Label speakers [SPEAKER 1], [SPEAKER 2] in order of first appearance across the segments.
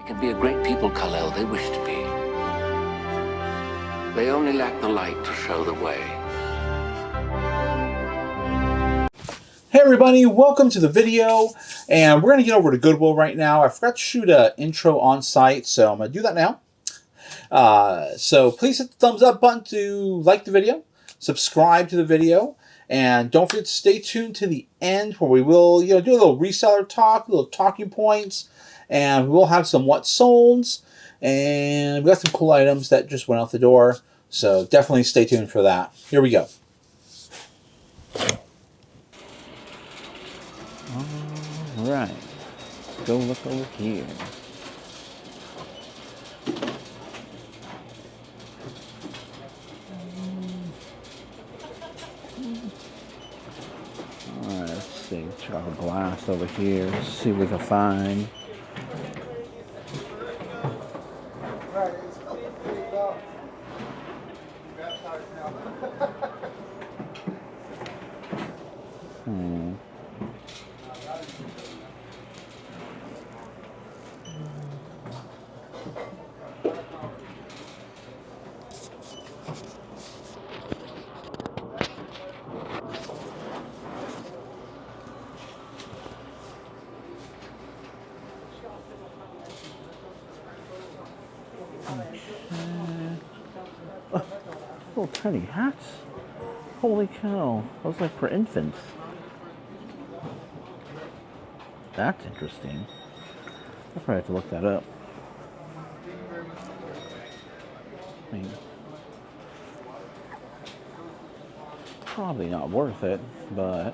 [SPEAKER 1] can be a great people, Kal-El, they wish to be. They only lack the light to show the way.
[SPEAKER 2] Hey everybody, welcome to the video, and we're going to get over to Goodwill right now. I forgot to shoot an intro on site, so I'm going to do that now. So please hit the thumbs up button to like the video, subscribe to the video, and don't forget to stay tuned to the end where we will do a little reseller talk, little talking points, and we'll have some what solds, and we got some cool items that just went out the door, so definitely stay tuned for that. Here we go.
[SPEAKER 3] Alright, go look over here. Alright, let's see. Check out the glass over here. See what we can find. Little tiny hats. Holy cow. Those like for infants. That's interesting. I'll probably have to look that up. I mean, probably not worth it, but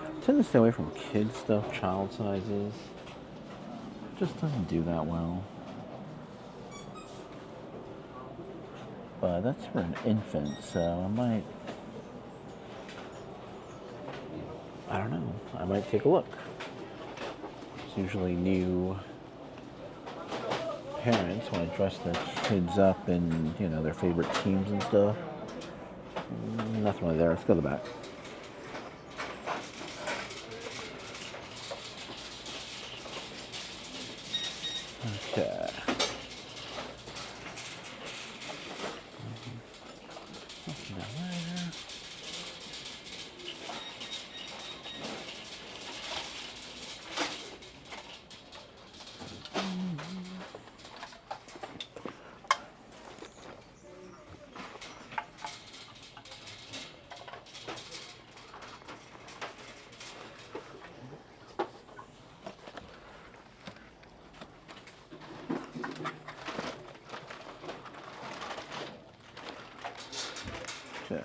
[SPEAKER 3] I tend to stay away from kid stuff, child sizes. Just doesn't do that well. But that's for an infant, so I don't know, I might take a look. It's usually new parents want to dress their kids up in, their favorite teams and stuff. Nothing really there. Let's go to the back. Okay. Okay.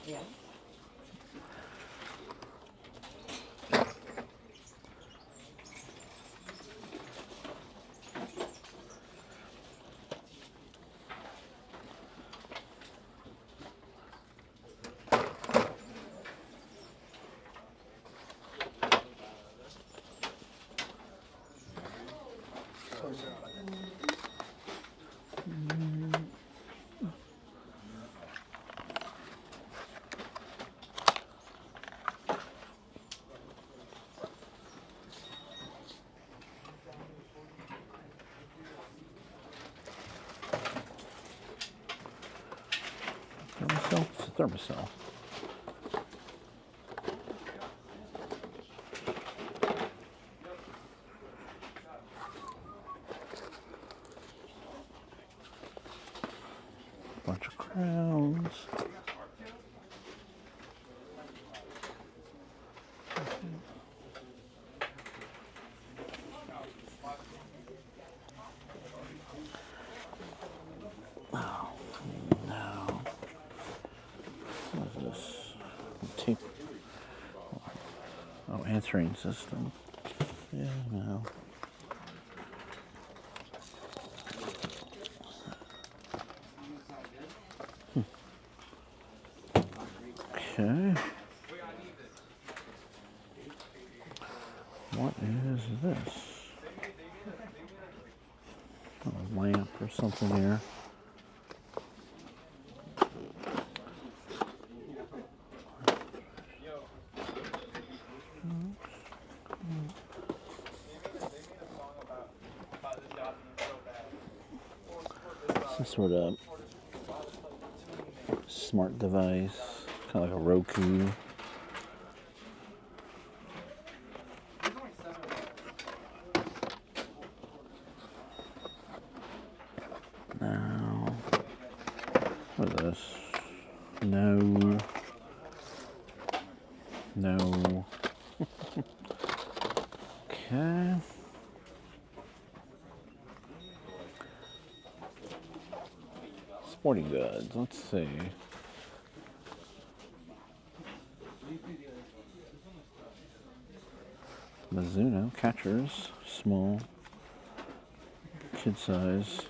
[SPEAKER 4] Yeah.
[SPEAKER 3] Thermocell? It's a thermocell. Bunch of crowns. Oh, no. What is this? Tape. Oh, answering system. Yeah, no. Okay. What is this? A lamp or something here. Some sort of smart device, kind of like a Roku. Now, what is this? No. No. Okay. Sporting goods. Let's see. Mizuno catchers, small, kid size.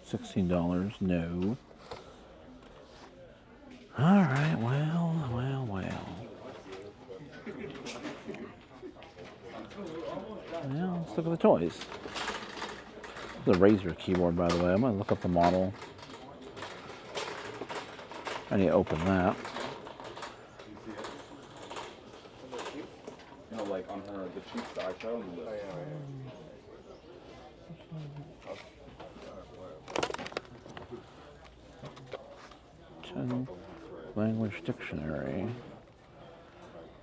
[SPEAKER 3] $16. No. All right. Well. Well, let's look at the toys. The Razer keyboard, by the way. I'm gonna look up the model. I need to open that.
[SPEAKER 4] You know, like on her, the cheeks, the eyeshadow on the lip.
[SPEAKER 3] 10 language dictionary.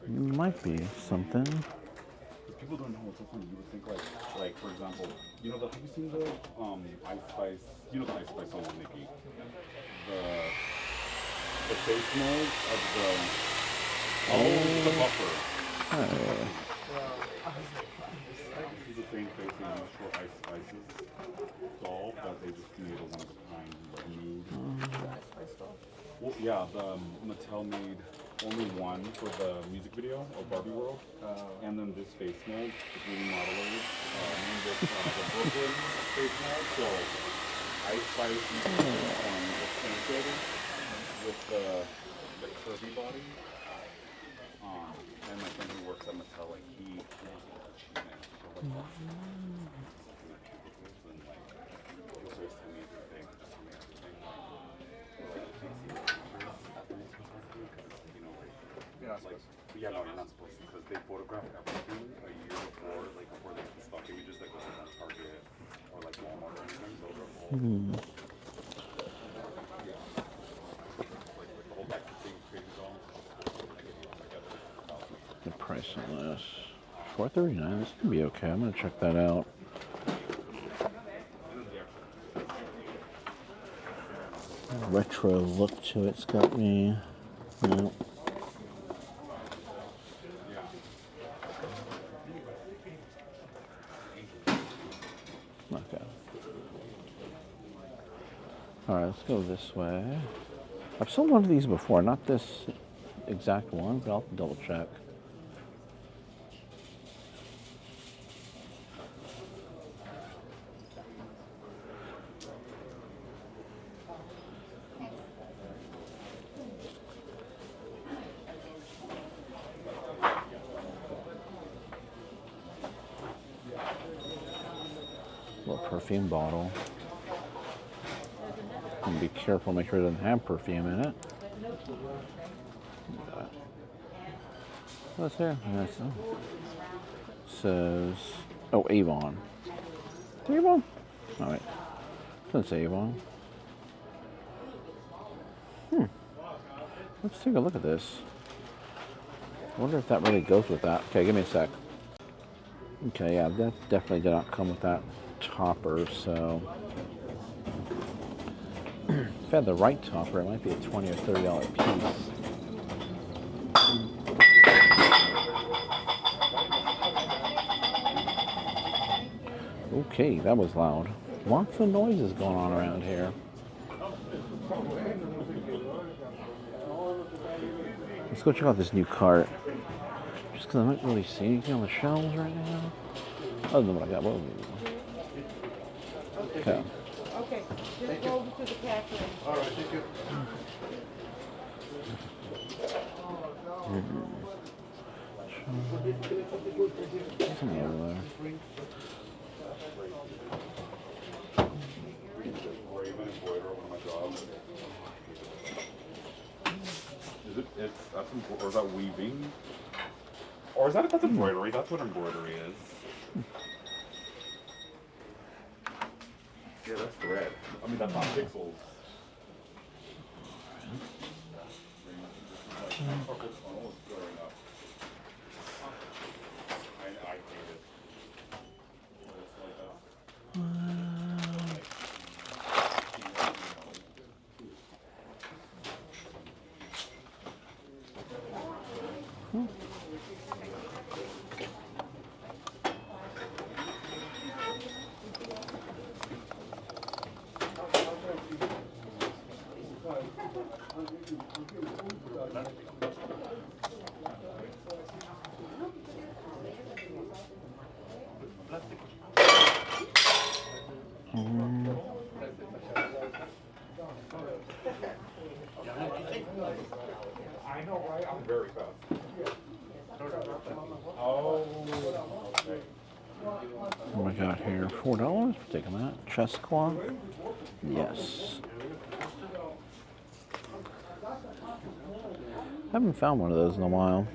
[SPEAKER 3] Might be something.
[SPEAKER 4] People don't know what's so funny. You would think like for example, you know, have you seen the Ice Spice? You know the Ice Spice song with Nicki. The face mold of the buffer. It's the same face they use for Ice Spice's doll, but they just made a one of a kind like nude. Well, yeah, the Mattel made only one for the music video of Barbie World, and then this face mold is really modeled. Named it the Brooklyn face mold. So Ice Spice was penetrated with the curvy body. And my friend who works at Mattel, like he was cheating it. So like, and like he was always telling me everything, just telling me everything. Yeah, no, you're not supposed to, because they photograph everything a year before, like before they put stock images that goes on Target or like Walmart or anything. Those are all. Like the whole packaging creating all.
[SPEAKER 3] The price on this. $4.39. This could be okay. I'm gonna check that out. Retro look to it's got me. No. Okay. Alright, let's go this way. I've sold one of these before, not this exact one, but I'll double check. Little perfume bottle. And be careful, make sure it doesn't have perfume in it. What's here? Says, oh, Avon. Avon? All right. Doesn't say Avon. Let's take a look at this. I wonder if that really goes with that. Okay, give me a sec. Okay, yeah, that definitely did not come with that topper, so if I had the right topper, it might be a $20 or $30 piece. Okay, that was loud. Lots of noises going on around here. Let's go check out this new cart. Just because I don't really see anything on the shelves right now. Other than what I got. Whoa. Okay.
[SPEAKER 5] Okay, just go over to the cash register.
[SPEAKER 4] All right, thank you.
[SPEAKER 3] Something over there.
[SPEAKER 4] Or is that weaving? Or is that's embroidery? That's what embroidery is. Yeah, that's the red. I mean, that's not pixels. Purple tunnel is growing up. I hate it. It's like a... I know, right? I'm very fast. Oh, okay.
[SPEAKER 3] What we got here? $4. Take them out. Chest cloth. Yes. Haven't found one of those in a while.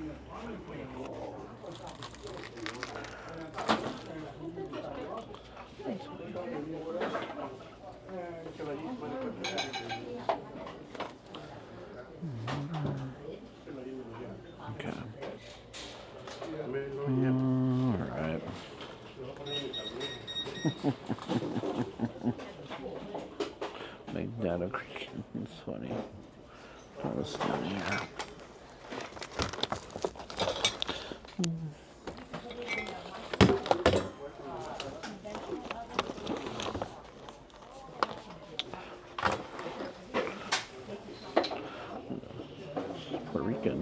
[SPEAKER 3] Okay. All right. Make that a it's funny. What was down here? Puerto Rican.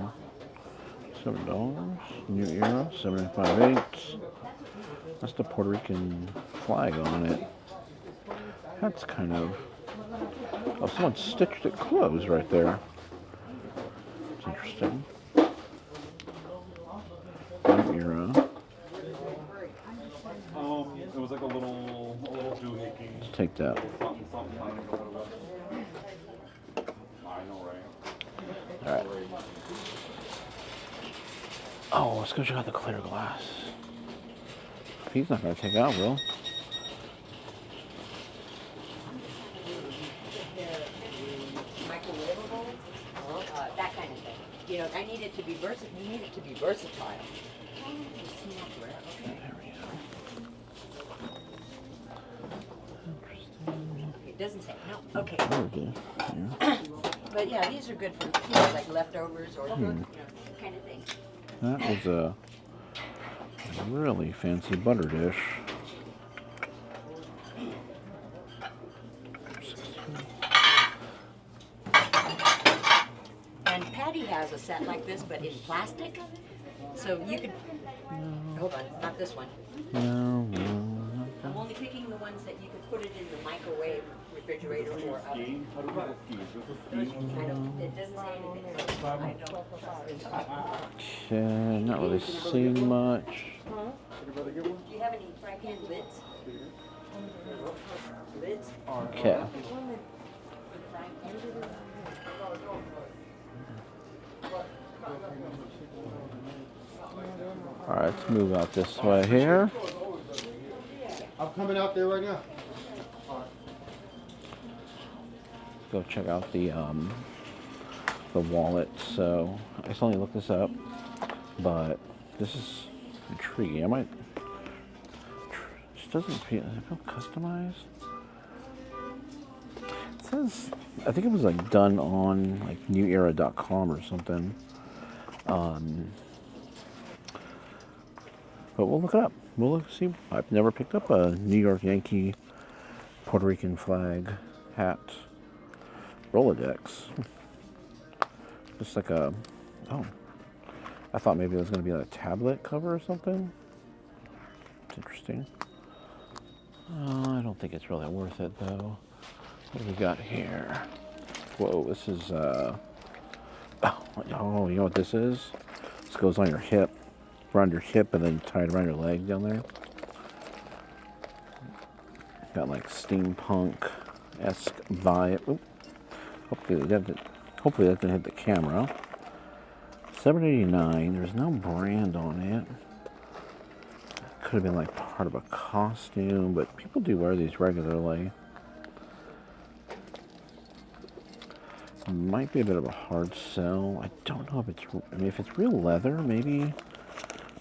[SPEAKER 3] $7. New Era, 75/8. That's the Puerto Rican flag on it. That's kind of... Oh, someone stitched it closed right there. It's interesting. New Era.
[SPEAKER 4] It was like a little doohickey.
[SPEAKER 3] Let's take that.
[SPEAKER 4] Something, I don't know what it was. I know, right?
[SPEAKER 3] All right. Oh, let's go check out the clear glass. If he's not going to take it, I will.
[SPEAKER 6] Microwavable, that kind of thing. You know, I need it to be versatile. You need it to be versatile.
[SPEAKER 3] There we go.
[SPEAKER 6] It doesn't say no. Okay.
[SPEAKER 3] There we go. Yeah.
[SPEAKER 6] But yeah, these are good for like leftovers or kind of thing.
[SPEAKER 3] That is a really fancy butter dish.
[SPEAKER 6] And Patty has a set like this, but in plastic. So you could. Hold on, not this one.
[SPEAKER 3] No.
[SPEAKER 6] I'm only picking the ones that you could put it in the microwave, refrigerator, or oven.
[SPEAKER 4] How do people ski? Is this a ski?
[SPEAKER 6] I don't. It doesn't say anything. So I don't.
[SPEAKER 3] Okay, not really seeing much.
[SPEAKER 4] Everybody get one?
[SPEAKER 6] Do you have any fry pan lids? Lids?
[SPEAKER 3] Okay. All right, let's move out this way here.
[SPEAKER 7] I'm coming out there right now.
[SPEAKER 3] Go check out the wallet. So I still need to look this up, but this is intriguing. I might. This doesn't feel customized. It says, I think it was like done on like newera.com or something. But we'll look it up. We'll look, see. I've never picked up a New York Yankee Puerto Rican flag hat Rolodex. Just like a, oh, I thought maybe it was going to be like a tablet cover or something. It's interesting. I don't think it's really worth it though. What do we got here? Whoa, this is, oh, you know what this is? This goes on your hip, around your hip, and then tied around your leg down there. Got like steampunk-esque vibe. Oop. Hopefully that didn't hit the camera. $7.89. There's no brand on it. Could have been like part of a costume, but people do wear these regularly. Might be a bit of a hard sell. I don't know if it's, I mean, if it's real leather, maybe.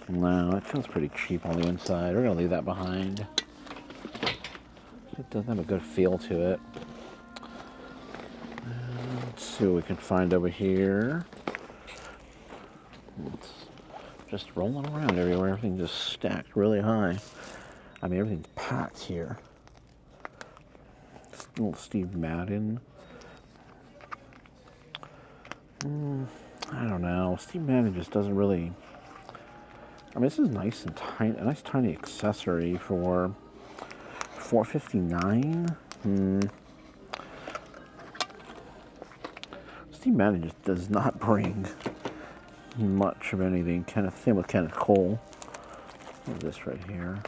[SPEAKER 3] No, it feels pretty cheap on the inside. We're gonna leave that behind. It doesn't have a good feel to it. Let's see what we can find over here. It's just rolling around everywhere. Everything just stacked really high. I mean, everything's packed here. Little Steve Madden. I don't know. Steve Madden just doesn't really. I mean, this is nice and tiny, a nice tiny accessory for $4.59. Steve Madden just does not bring much of anything. Same with Kenneth Cole. What is this right here?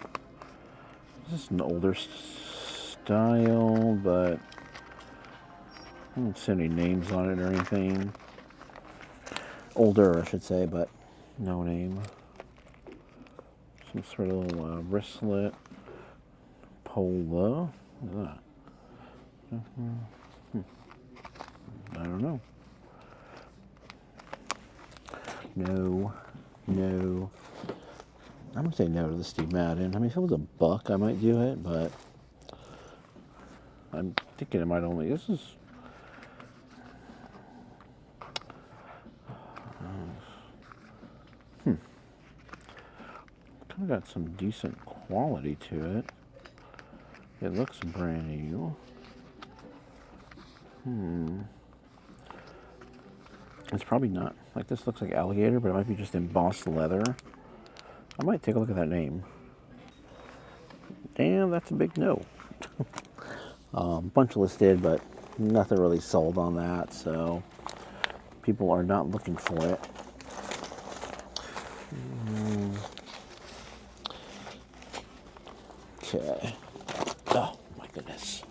[SPEAKER 3] This is an older style, but I don't see any names on it or anything. Older, I should say, but no name. Some sort of little wristlet. Polo. What is that? I don't know. No. I'm gonna say no to the Steve Madden. I mean, if it was a buck, I might do it, but I'm thinking it might only. This is. Kind of got some decent quality to it. It looks brand new. It's probably not. Like, this looks like alligator, but it might be just embossed leather. I might take a look at that name. Damn, that's a big no. Bunch listed, but nothing really sold on that, so people are not looking for it. Okay. Oh, my goodness.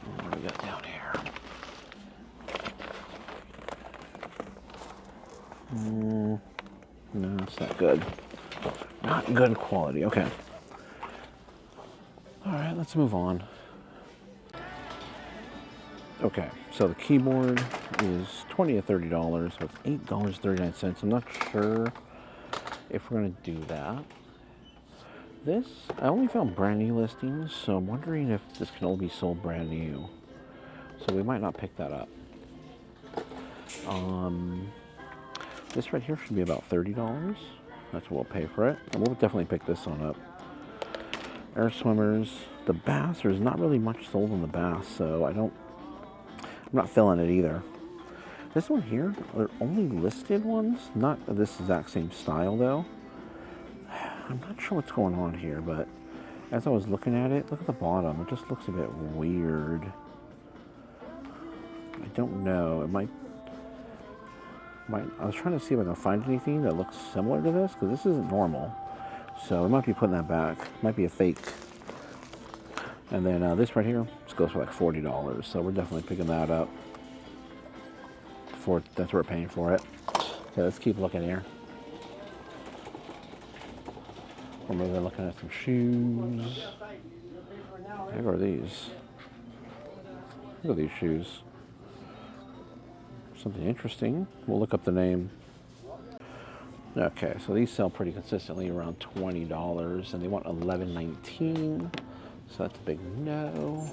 [SPEAKER 3] What do we got down here? No, it's not good. Not good quality. Okay. All right, let's move on. Okay, so the keyboard is $20 to $30, so it's $8.39. I'm not sure if we're going to do that. This, I only found brand new listings, so I'm wondering if this can only be sold brand new. So we might not pick that up. This right here should be about $30. That's what we'll pay for it. And we'll definitely pick this one up. Air swimmers. The bass, there's not really much sold on the bass, so I'm not feeling it either. This one here, are only listed ones, not this exact same style though. I'm not sure what's going on here, but as I was looking at it, look at the bottom. It just looks a bit weird. I don't know. It might. I was trying to see if I can find anything that looks similar to this, because this isn't normal. So we might be putting that back. Might be a fake. And then this right here, this goes for like $40. So we're definitely picking that up. That's what we're paying for it. Okay, let's keep looking here. We're maybe looking at some shoes. How are these? Look at these shoes. Something interesting. We'll look up the name. Okay, so these sell pretty consistently around $20, and they want $11.19. So that's a big no.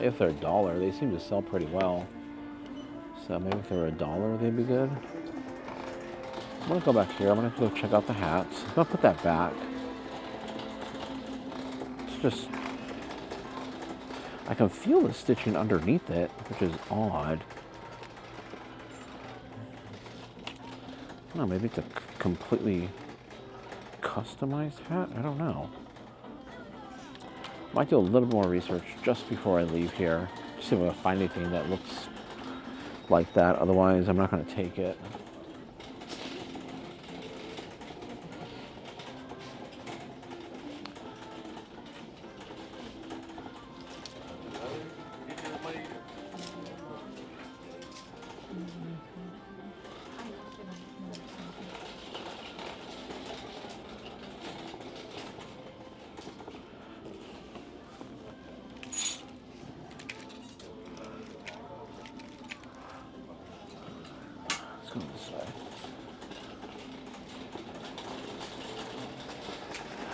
[SPEAKER 3] If they're $1, they seem to sell pretty well. So maybe if they're $1, they'd be good. I'm gonna go back here. I'm gonna go check out the hats. I'm gonna put that back. It's just, I can feel the stitching underneath it, which is odd. I don't know, maybe it's a completely customized hat? I don't know. Might do a little more research just before I leave here. See if I can find anything that looks like that. Otherwise, I'm not going to take it.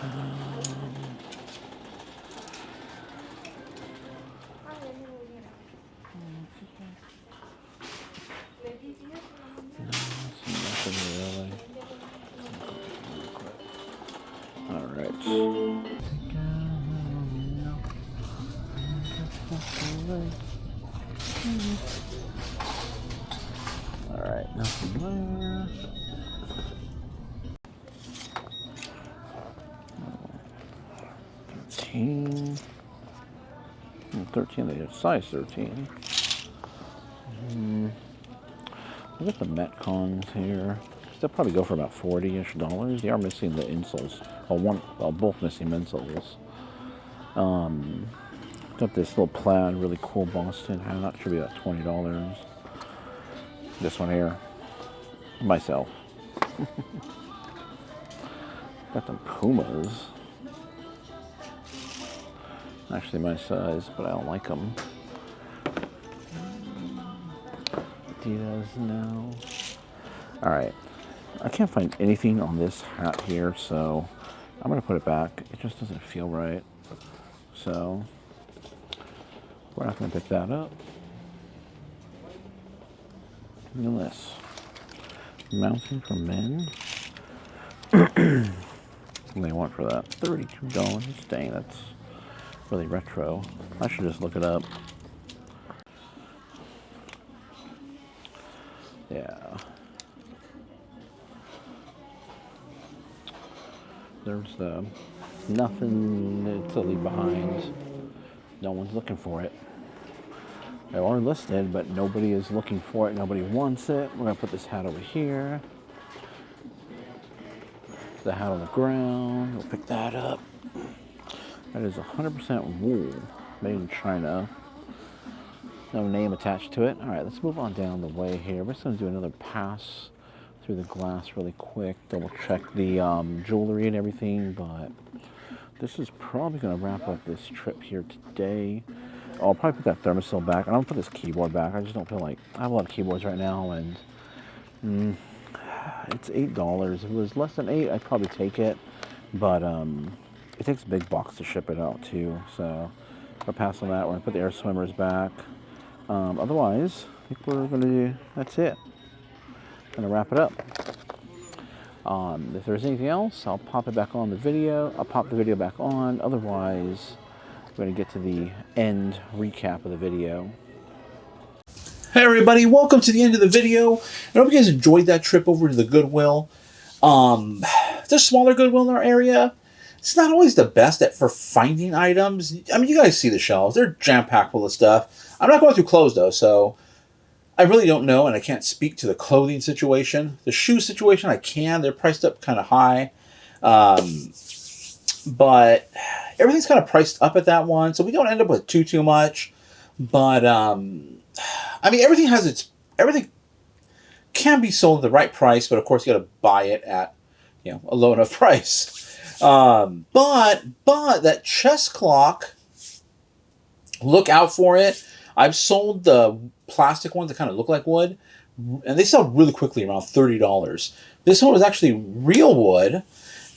[SPEAKER 3] Nothing really. All right. All right, nothing there. 13. 13, they have size 13. Look at the Metcons here. They'll probably go for about $40-ish. They are missing the insoles. Well, both missing insoles. Got this little plaid, really cool Boston hat. Should be about $20. This one here, myself. Got them Pumas. Actually my size, but I don't like them. Adidas, no. Alright. I can't find anything on this hat here, so I'm going to put it back. It just doesn't feel right. So, we're not going to pick that up. And this. Mountain for men. What do they want for that? $32. Dang, that's really retro. I should just look it up. Yeah. There's nothing to leave behind. No one's looking for it. They are listed, but nobody is looking for it. Nobody wants it. We're gonna put this hat over here. The hat on the ground. We'll pick that up. That is 100% wool, made in China. No name attached to it. All right, let's move on down the way here. We're just gonna do another pass through the glass really quick. Double check the jewelry and everything, but this is probably gonna wrap up this trip here today. I'll probably put that thermostat back. I'm gonna put this keyboard back. I just don't feel like, I have a lot of keyboards right now, and it's $8. If it was less than $8, I'd probably take it, but it takes a big box to ship it out too, so I'll pass on that. We're gonna put the air swimmers back. Otherwise, I think we're gonna do, that's it. Gonna wrap it up. If there's anything else, I'll pop it back on the video. I'll pop the video back on. Otherwise, we're gonna get to the end recap of the video.
[SPEAKER 2] Hey everybody, welcome to the end of the video. I hope you guys enjoyed that trip over to the Goodwill. There's a smaller Goodwill in our area. It's not always the best for finding items. I mean, you guys see the shelves. They're jam-packed full of stuff. I'm not going through clothes though, so I really don't know, and I can't speak to the clothing situation. The shoe situation, I can. They're priced up kind of high. But everything's kind of priced up at that one, so we don't end up with too much. But, I mean, everything can be sold at the right price, but of course you got to buy it at, a low enough price. But that chess clock, look out for it. I've sold the plastic ones that kind of look like wood, and they sell really quickly, around $30. This one was actually real wood,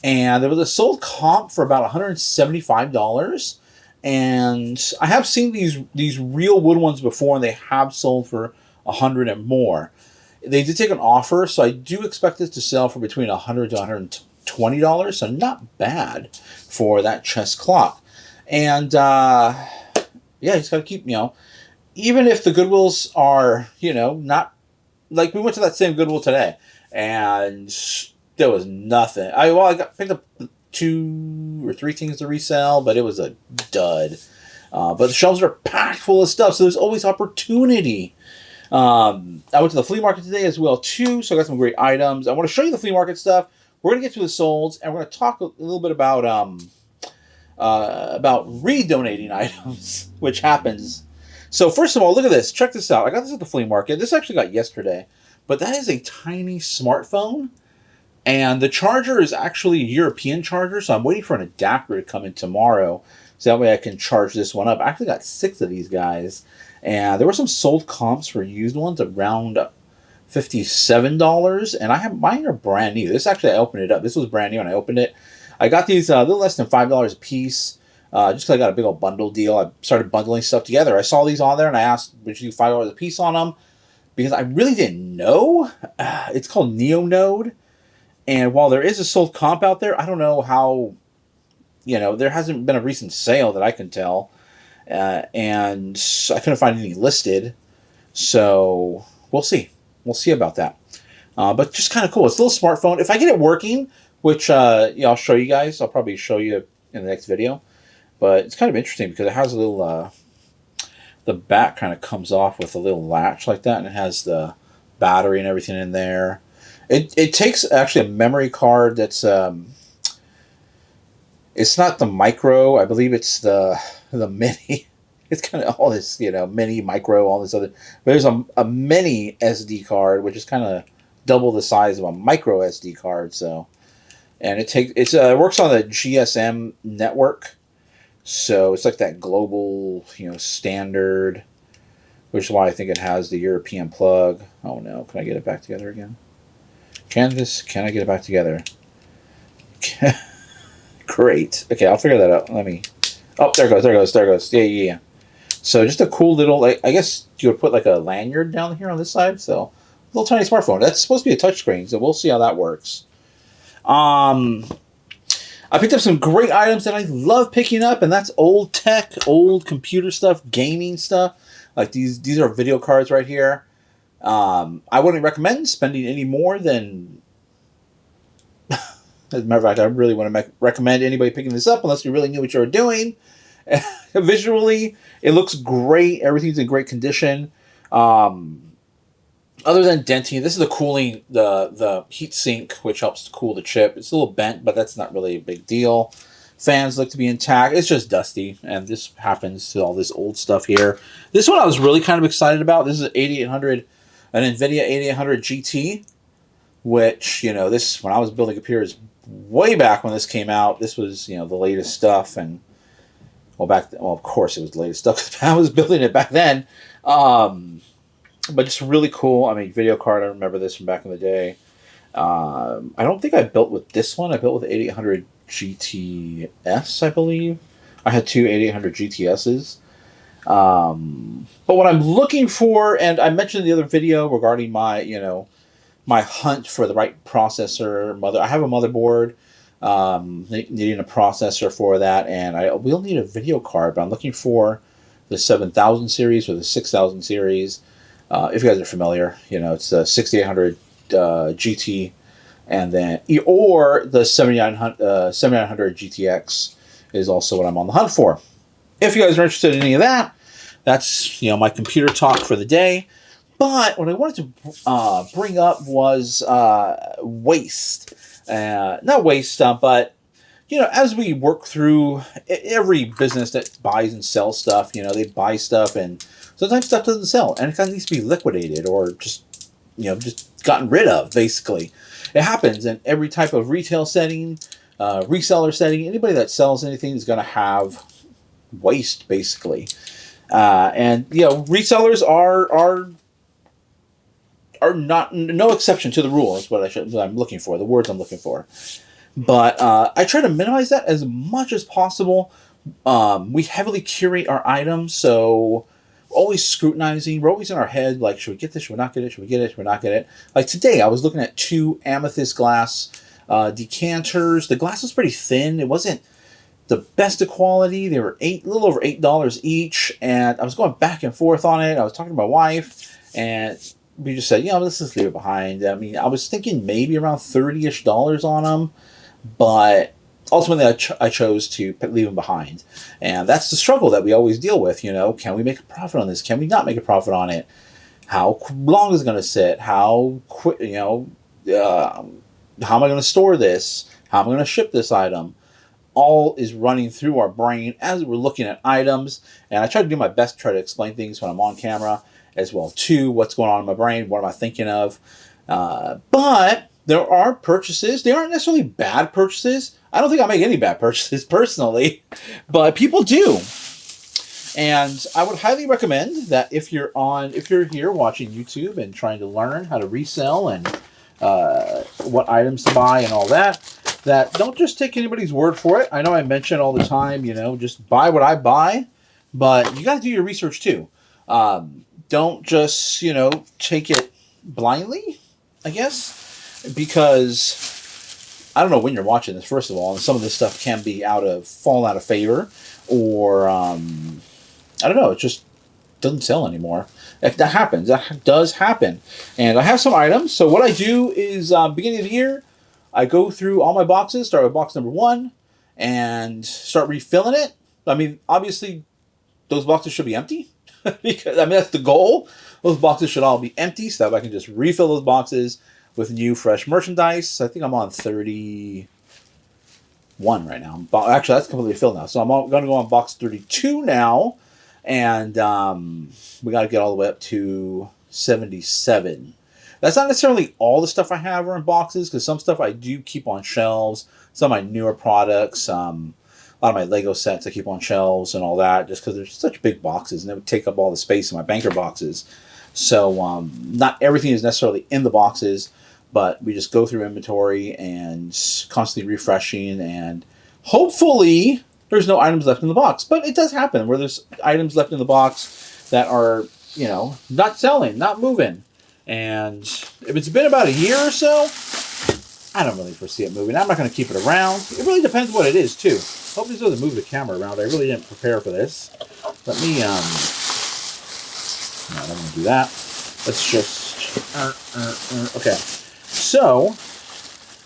[SPEAKER 2] and there was a sold comp for about $175. And I have seen these real wood ones before, and they have sold for $100 and more. They did take an offer, so I do expect this to sell for between $100 to $120, so not bad for that chess clock. And yeah, you just got to keep, even if the Goodwills are, not, like we went to that same Goodwill today, and there was nothing. I picked up 2 or 3 things to resell, but it was a dud. But the shelves are packed full of stuff, so there's always opportunity. I went to the flea market today as well too, so I got some great items. I want to show you the flea market stuff. We're going to get to the solds, and we're going to talk a little bit about redonating items, which happens. So first of all, look at this. Check this out. I got this at the flea market. This I actually got yesterday, but that is a tiny smartphone. And the charger is actually a European charger, so I'm waiting for an adapter to come in tomorrow, so that way I can charge this one up. I actually got 6 of these guys, and there were some sold comps for used ones around $57, and I have mine are brand new. This actually, I opened it up. This was brand new, and I opened it. I got these a little less than $5 a piece, just because I got a big old bundle deal. I started bundling stuff together. I saw these on there, and I asked, would you do $5 a piece on them? Because I really didn't know. It's called Neonode, and while there is a sold comp out there, I don't know how. There hasn't been a recent sale that I can tell, and I couldn't find any listed. So we'll see. We'll see about that. But just kind of cool. It's a little smartphone. If I get it working, which I'll show you guys. I'll probably show you in the next video. But it's kind of interesting because it has a little, the back kind of comes off with a little latch like that, and it has the battery and everything in there. It takes actually a memory card that's, it's not the micro. I believe it's the mini. It's kind of all this, mini, micro, all this other. But there's a mini SD card, which is kind of double the size of a micro SD card. So, and it works on the GSM network. So it's like that global, standard, which is why I think it has the European plug. Oh no, can I get it back together again? Canvas, can I get it back together? Great. Okay, I'll figure that out. Oh, there it goes. Yeah. So just a cool little, I guess you would put like a lanyard down here on this side. So little tiny smartphone. That's supposed to be a touchscreen, so we'll see how that works. I picked up some great items that I love picking up, and that's old tech, old computer stuff, gaming stuff. Like these are video cards right here. I wouldn't recommend spending any more than... As a matter of fact, I really want to recommend anybody picking this up unless you really knew what you were doing. Visually, it looks great. Everything's in great condition. Other than denting, this is the cooling, the heat sink, which helps to cool the chip. It's a little bent, but that's not really a big deal. Fans look to be intact. It's just dusty, and this happens to all this old stuff here. This one I was really kind of excited about. This is an 8800, an NVIDIA 8800 GT, which, this, when I was building computers way back when this came out, this was, the latest stuff, and, of course it was the latest stuff, because I was building it back then. But just really cool. Video card, I remember this from back in the day. I don't think I built with this one. I built with 8800 GTS, I believe. I had two 8800 GTSs. But what I'm looking for, and I mentioned in the other video regarding my, my hunt for the right processor, I have a motherboard, needing a processor for that, and I will need a video card, but I'm looking for the 7000 series or the 6000 series. If you guys are familiar, it's the 6800 GT, and then, or the 7900 GTX is also what I'm on the hunt for. If you guys are interested in any of that, that's, my computer talk for the day. But what I wanted to bring up was waste. Not waste, but, as we work through every business that buys and sells stuff, they buy stuff, and sometimes stuff doesn't sell, and it kind of needs to be liquidated or just gotten rid of, basically. It happens in every type of retail setting, reseller setting. Anybody that sells anything is going to have waste, basically. And, resellers are not no exception to the rule. Is what I'm looking for. The words I'm looking for. But I try to minimize that as much as possible. We heavily curate our items, so we're always scrutinizing. We're always in our head, like, should we get this? Should we not get it? Should we get it? Should we not get it? Like today, I was looking at two amethyst glass decanters. The glass was pretty thin. It wasn't the best of quality. They were a little over $8 each, and I was going back and forth on it. I was talking to my wife, and we just said, let's just leave it behind. I was thinking maybe around $30-ish on them, but ultimately I chose to leave them behind. And that's the struggle that we always deal with. Can we make a profit on this? Can we not make a profit on it? How long is it going to sit? How quick? How am I going to store this? How am I going to ship this item? All is running through our brain as we're looking at items. And I try to do my best to try to explain things when I'm on camera as well too. What's going on in my brain? What am I thinking of? But there are purchases. They aren't necessarily bad purchases. I don't think I make any bad purchases personally, but people do. And I would highly recommend that if you're here watching YouTube and trying to learn how to resell and what items to buy and all that, that don't just take anybody's word for it. I know I mention all the time, just buy what I buy, but you got to do your research too. Don't just, take it blindly, I guess, because I don't know when you're watching this, first of all, and some of this stuff can be fall out of favor, or I don't know, it just doesn't sell anymore. If that happens, that does happen. And I have some items. So what I do is, beginning of the year, I go through all my boxes, start with box number 1, and start refilling it. I mean, obviously, those boxes should be empty. Because, that's the goal. Those boxes should all be empty, so that I can just refill those boxes with new, fresh merchandise. I think I'm on 31 right now. Actually, that's completely filled now. So I'm going to go on box 32 now. And we got to get all the way up to 77. That's not necessarily all the stuff I have are in boxes, because some stuff I do keep on shelves. Some of my newer products, a lot of my Lego sets I keep on shelves and all that, just because they're such big boxes and they would take up all the space in my banker boxes. So not everything is necessarily in the boxes, but we just go through inventory and constantly refreshing, and hopefully there's no items left in the box. But it does happen where there's items left in the box that are, not selling, not moving. And if it's been about a year or so, I don't really foresee it moving. I'm not going to keep it around. It really depends what it is, too. Hope this doesn't move the camera around. I really didn't prepare for this. Let me, no, I don't want to do that. Let's just, okay. So,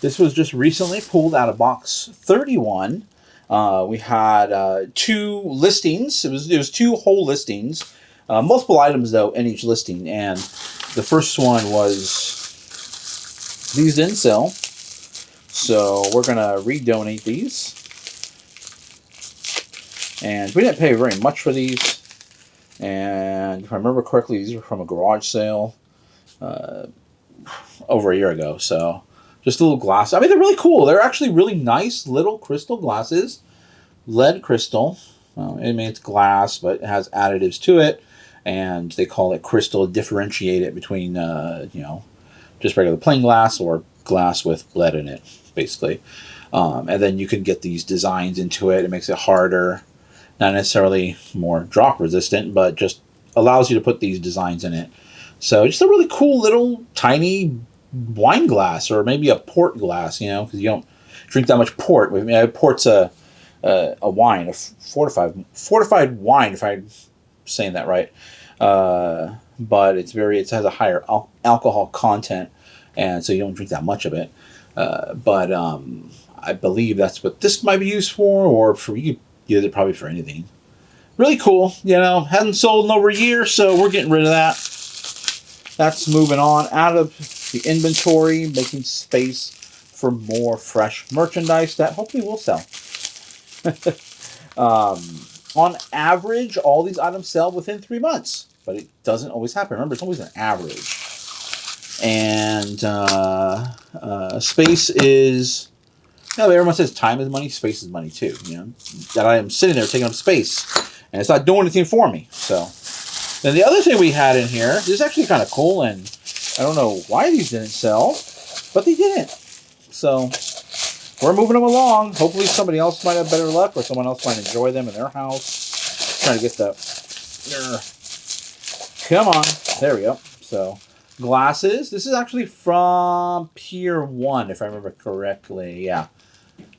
[SPEAKER 2] this was just recently pulled out of box 31. We had 2 listings. It was 2 whole listings. Multiple items, though, in each listing. And the first one was, these didn't sell. So we're going to redonate these. And we didn't pay very much for these. And if I remember correctly, these were from a garage sale over a year ago. So just a little glass. I mean, they're really cool. They're actually really nice little crystal glasses. Lead crystal. It's glass, but it has additives to it. And they call it crystal to differentiate it between, just regular plain glass or glass with lead in it, basically. And then you can get these designs into it. It makes it harder. Not necessarily more drop resistant, but just allows you to put these designs in it. So just a really cool little tiny wine glass, or maybe a port glass, because you don't drink that much port. Port's a wine, a fortified wine, if I'm saying that right. But it has a higher alcohol content, and so you don't drink that much of it. But I believe that's what this might be used for, or you could use it probably for anything. Really cool, hasn't sold in over a year, so we're getting rid of that. That's moving on out of the inventory, making space for more fresh merchandise that hopefully will sell. On average, all these items sell within 3 months, but it doesn't always happen. Remember, it's always an average. And space is, everyone says time is money, space is money too. That I am sitting there taking up space, and it's not doing anything for me. So, then the other thing we had in here, this is actually kind of cool, and I don't know why these didn't sell, but they didn't. So, we're moving them along. Hopefully somebody else might have better luck, or someone else might enjoy them in their house. Trying to get the, come on, there we go. So, glasses. This is actually from Pier 1, if I remember correctly. Yeah.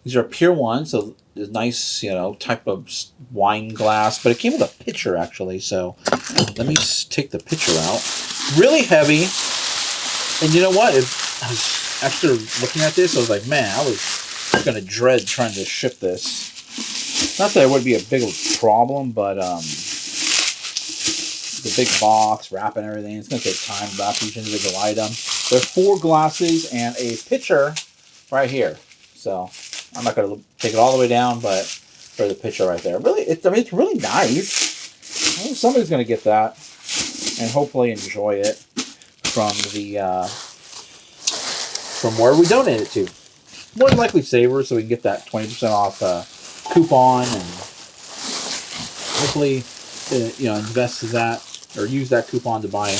[SPEAKER 2] These are Pier 1, so a nice, type of wine glass. But it came with a pitcher, actually. So let me take the pitcher out. Really heavy. And you know what? After looking at this, I was like, man, I was going to dread trying to ship this. Not that it would be a big problem, but the big box, wrapping everything. It's going to take time to wrap each individual item. There's 4 glasses and a pitcher right here. So I'm not going to take it all the way down, but for the pitcher right there. Really, it's really nice. I think somebody's going to get that and hopefully enjoy it from where we donate it to. More than likely Savers, so we can get that 20% off coupon, and hopefully invest that or use that coupon to buy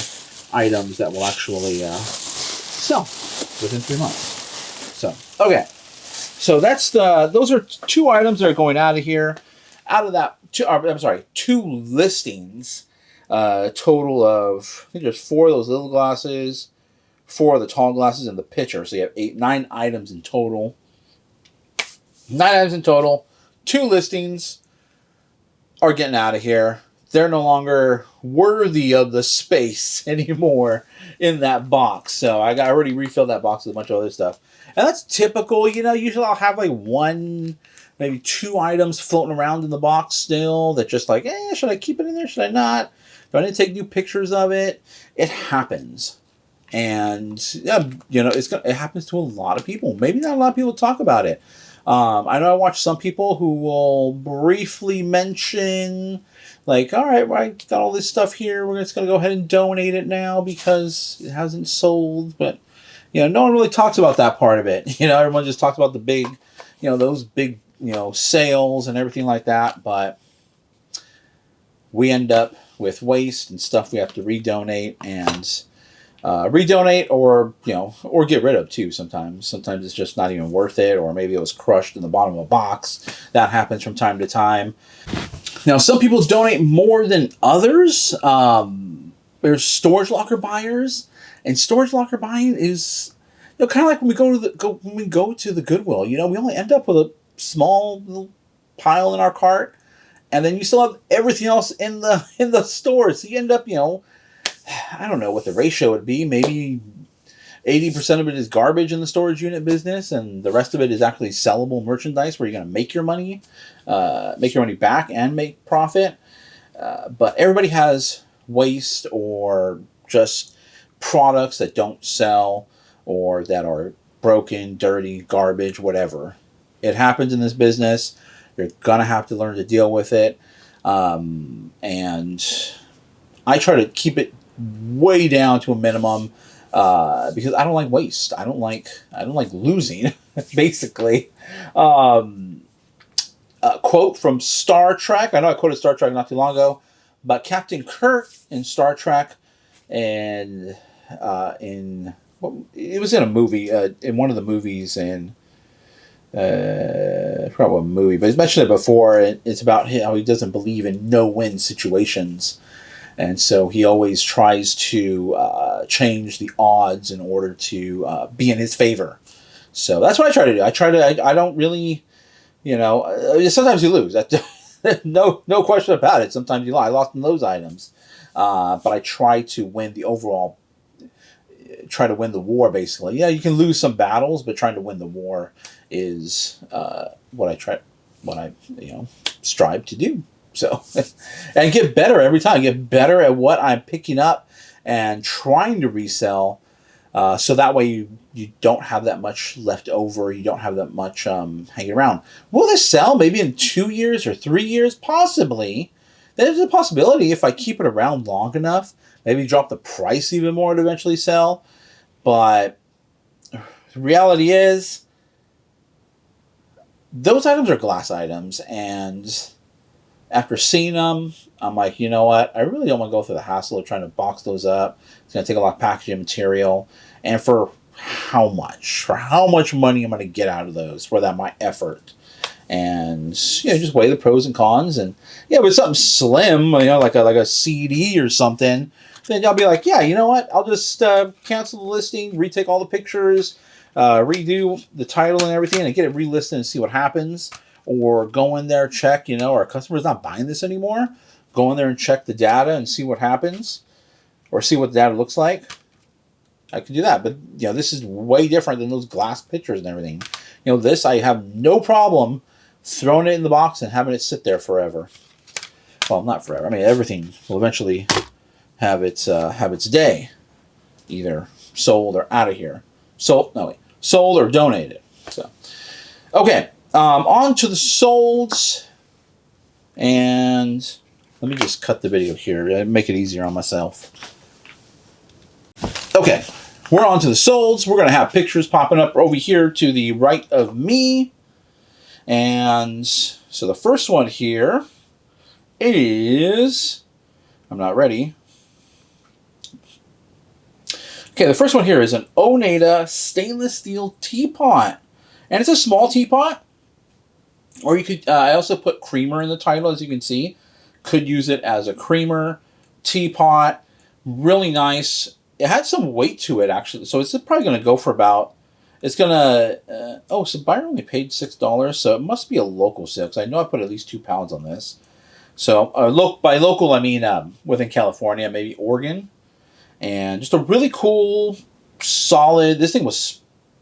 [SPEAKER 2] items that will actually sell within 3 months. So, okay. So those are 2 items that are going out of here. Out of that, 2 listings. Total of, I think there's 4 of those little glasses, 4 of the tall glasses, and the pitcher. So you have 9 items in total. 9 items in total. 2 listings are getting out of here. They're no longer worthy of the space anymore in that box. So I already refilled that box with a bunch of other stuff. And that's typical, usually I'll have like 1, maybe 2 items floating around in the box still that just like, should I keep it in there? Should I not? Do I need to take new pictures of it? It happens. And, it happens to a lot of people. Maybe not a lot of people talk about it. I know I watch some people who will briefly mention, like, all right, well, I got all this stuff here. We're just going to go ahead and donate it now because it hasn't sold. But, no one really talks about that part of it. Everyone just talks about the big, those big, sales and everything like that. But we end up with waste and stuff we have to redonate and or get rid of too. Sometimes it's just not even worth it, or maybe it was crushed in the bottom of a box. That happens from time to time. Now, some people donate more than others. There's storage locker buyers, and storage locker buying is kind of like when we go to the Goodwill. We only end up with a small little pile in our cart, and then you still have everything else in the store. So you end up, I don't know what the ratio would be. Maybe 80% of it is garbage in the storage unit business, and the rest of it is actually sellable merchandise where you're going to make your money back and make profit. But everybody has waste or just products that don't sell or that are broken, dirty, garbage, whatever. It happens in this business. You're going to have to learn to deal with it. And I try to keep it way down to a minimum because I don't like waste. I don't like losing, basically. A quote from Star Trek. I know I quoted Star Trek not too long ago, but Captain Kirk in Star Trek, and it was in a movie, in one of the movies, and I forgot what movie, but he's mentioned it before. It's about how he doesn't believe in no-win situations. And so he always tries to change the odds in order to be in his favor. So that's what I try to do. I don't really, sometimes you lose. No question about it. Sometimes you lie. I lost in those items. But I try to win the overall, try to win the war, basically. Yeah, you can lose some battles, but trying to win the war is what I strive to do. So, and get better every time. Get better at what I'm picking up and trying to resell. So that way you don't have that much left over. You don't have that much hanging around. Will this sell maybe in 2 years or 3 years? Possibly. There's a possibility if I keep it around long enough. Maybe drop the price even more to eventually sell. But the reality is, those items are glass items, and after seeing them, I'm like, you know what? I really don't want to go through the hassle of trying to box those up. It's going to take a lot of packaging material. And for how much? For how much money am I going to get out of those for my effort? And, just weigh the pros and cons. And, with something slim, like a CD or something, then I'll be like, yeah, you know what? I'll just cancel the listing, retake all the pictures, redo the title and everything, and get it relisted and see what happens. Or go in there, check, our customer's not buying this anymore. Go in there and check the data and see what happens. Or see what the data looks like. I can do that. But, this is way different than those glass pictures and everything. This, I have no problem throwing it in the box and having it sit there forever. Well, not forever. I mean, everything will eventually have its day. Either sold or out of here. Sold or donated. So, okay. On to the solds, and let me just cut the video here, make it easier on myself. Okay, we're on to the solds. We're going to have pictures popping up over here to the right of me. And so the first one here is, I'm not ready. Okay, the first one here is an Oneida stainless steel teapot. And it's a small teapot. Or you could, I also put creamer in the title, as you can see. Could use it as a creamer, teapot. Really nice. It had some weight to it, actually. So it's probably going to go for about, it's going to, so buyer only paid $6. So it must be a local sale, because I know I put at least 2 pounds on this. So by local, I mean within California, maybe Oregon. And just a really cool, solid, this thing was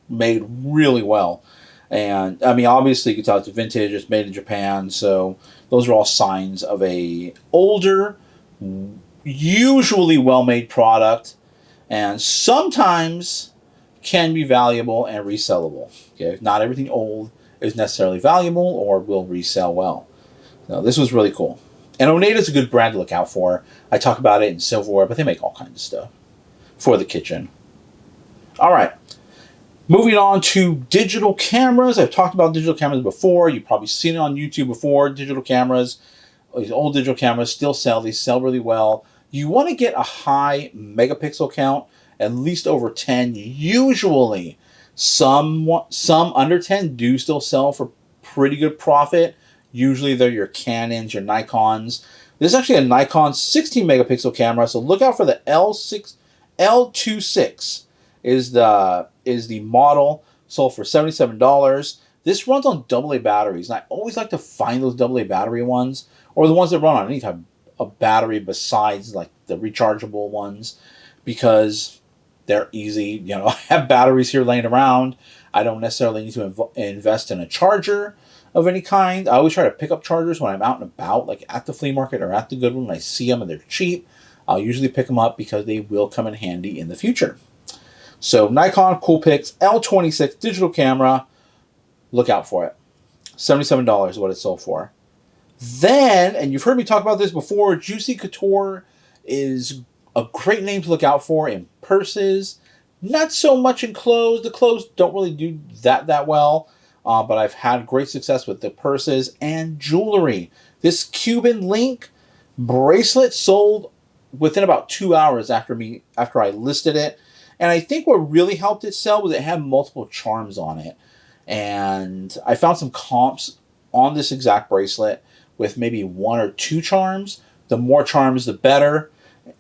[SPEAKER 2] made really well. And, I mean, obviously, you can tell it's vintage, it's made in Japan, so those are all signs of a older, usually well-made product, and sometimes can be valuable and resellable. Okay, not everything old is necessarily valuable or will resell well. So this was really cool. And Oneida is a good brand to look out for. I talk about it in silverware, but they make all kinds of stuff for the kitchen. All right. Moving on to digital cameras. I've talked about digital cameras before. You've probably seen it on YouTube before. Digital cameras, these old digital cameras still sell. They sell really well. You want to get a high megapixel count, at least over 10. Usually, some under 10 do still sell for pretty good profit. Usually, they're your Canons, your Nikons. This is actually a Nikon 16 megapixel camera, so look out for the L26 is the model, sold for $77. This runs on AA batteries, and I always like to find those AA battery ones, or the ones that run on any type of battery besides like the rechargeable ones, because they're easy. You know, I have batteries here laying around. I don't necessarily need to invest in a charger of any kind. I always try to pick up chargers when I'm out and about, like at the flea market or at the Goodwill, and I see them and they're cheap. I'll usually pick them up because they will come in handy in the future. So Nikon Coolpix L26 digital camera, look out for it. $77 is what it sold for. Then, and you've heard me talk about this before, Juicy Couture is a great name to look out for in purses. Not so much in clothes. The clothes don't really do that well, but I've had great success with the purses and jewelry. This Cuban link bracelet sold within about 2 hours after I listed it. And I think what really helped it sell was it had multiple charms on it. And I found some comps on this exact bracelet with maybe 1 or 2 charms. The more charms, the better.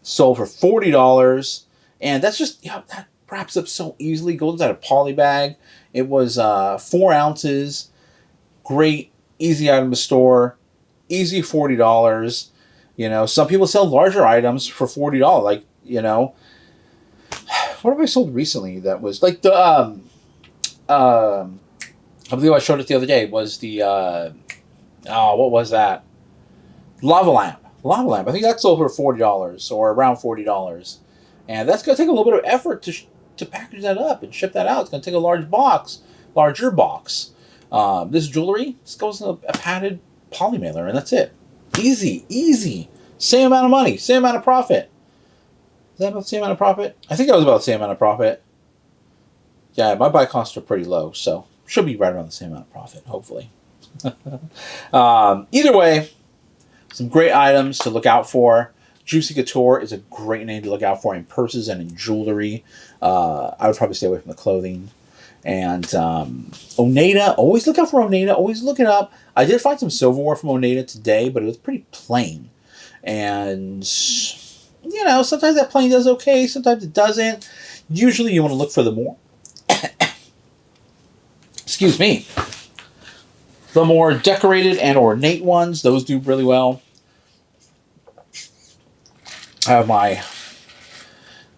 [SPEAKER 2] Sold for $40. And that's just, that wraps up so easily. Goes inside a poly bag. It was 4 ounces. Great, easy item to store. Easy $40. You know, some people sell larger items for $40. Like, you know, what have I sold recently that was like the I believe I showed it the other day was the what was that? Lava lamp. I think that sold for $40 or around $40. And that's going to take a little bit of effort to package that up and ship that out. It's going to take a larger box. This jewelry, this goes in a padded poly mailer, and that's it. Easy. Same amount of money, same amount of profit. Is that about the same amount of profit? I think that was about the same amount of profit. Yeah, my buy costs are pretty low, so should be right around the same amount of profit, hopefully. Either way, some great items to look out for. Juicy Couture is a great name to look out for in purses and in jewelry. I would probably stay away from the clothing. And Oneida, always look out for Oneida. Always look it up. I did find some silverware from Oneida today, but it was pretty plain. And, you know, sometimes that plain does okay. Sometimes it doesn't. Usually you want to look for the more... Excuse me. The more decorated and ornate ones. Those do really well. I have my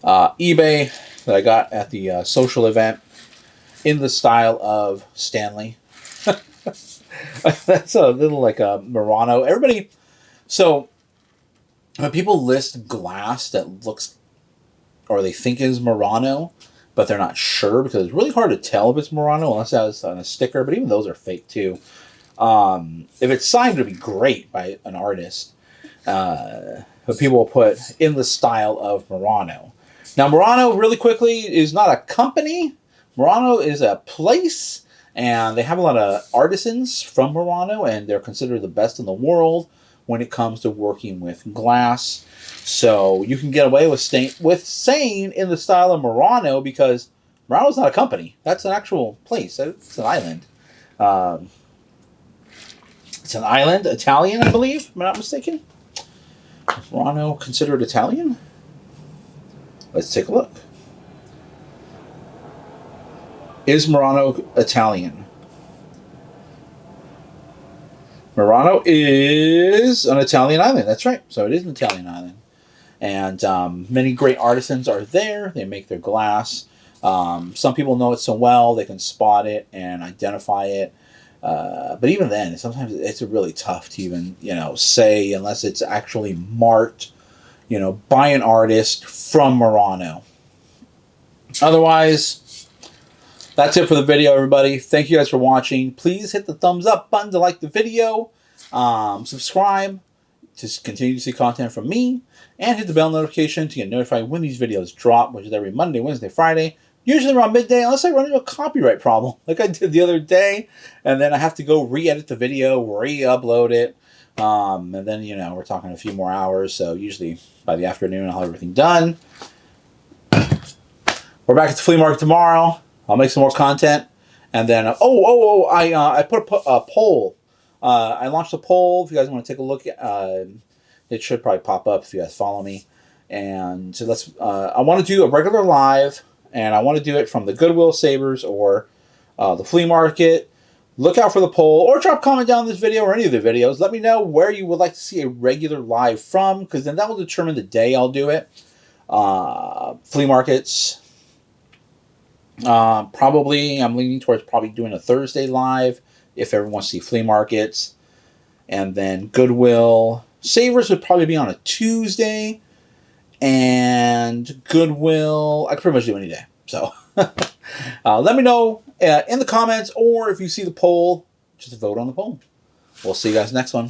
[SPEAKER 2] eBay that I got at the social event in the style of Stanley. That's a little like a Murano. Everybody, so when people list glass that looks or they think is Murano, but they're not sure because it's really hard to tell if it's Murano unless it's on a sticker, but even those are fake too. If it's signed, it would be great by an artist. But people will put in the style of Murano. Now, Murano, really quickly, is not a company. Murano is a place, and they have a lot of artisans from Murano, and they're considered the best in the world. when it comes to working with glass. So you can get away with saying in the style of Murano, because Murano's not a company. That's an actual place. It's an island. It's an island, Italian, I believe, if I'm not mistaken. Is Murano considered Italian? Let's take a look. Is Murano Italian? Murano is an Italian island. That's right. So it is an Italian island. And many great artisans are there. They make their glass. Some people know it so well they can spot it and identify it. But even then, sometimes it's really tough to even, say, unless it's actually marked, by an artist from Murano. Otherwise, that's it for the video, everybody. Thank you guys for watching. Please hit the thumbs up button to like the video. Subscribe to continue to see content from me. And hit the bell notification to get notified when these videos drop, which is every Monday, Wednesday, Friday. Usually around midday, unless I run into a copyright problem, like I did the other day. And then I have to go re-edit the video, re-upload it. And then, we're talking a few more hours. So usually by the afternoon, I'll have everything done. We're back at the flea market tomorrow. I'll make some more content. And then, I put a poll. I launched a poll. If you guys want to take a look, it should probably pop up if you guys follow me. And so I want to do a regular live. And I want to do it from the Goodwill, Savers, or the flea market. Look out for the poll, or drop a comment down this video or any of the videos. Let me know where you would like to see a regular live from, because then that will determine the day I'll do it. Flea markets. Probably, I'm leaning towards probably doing a Thursday live, if everyone wants to see flea markets. And then Goodwill. Savers would probably be on a Tuesday. And Goodwill, I could pretty much do any day. So let me know in the comments, or if you see the poll, just vote on the poll. We'll see you guys next one.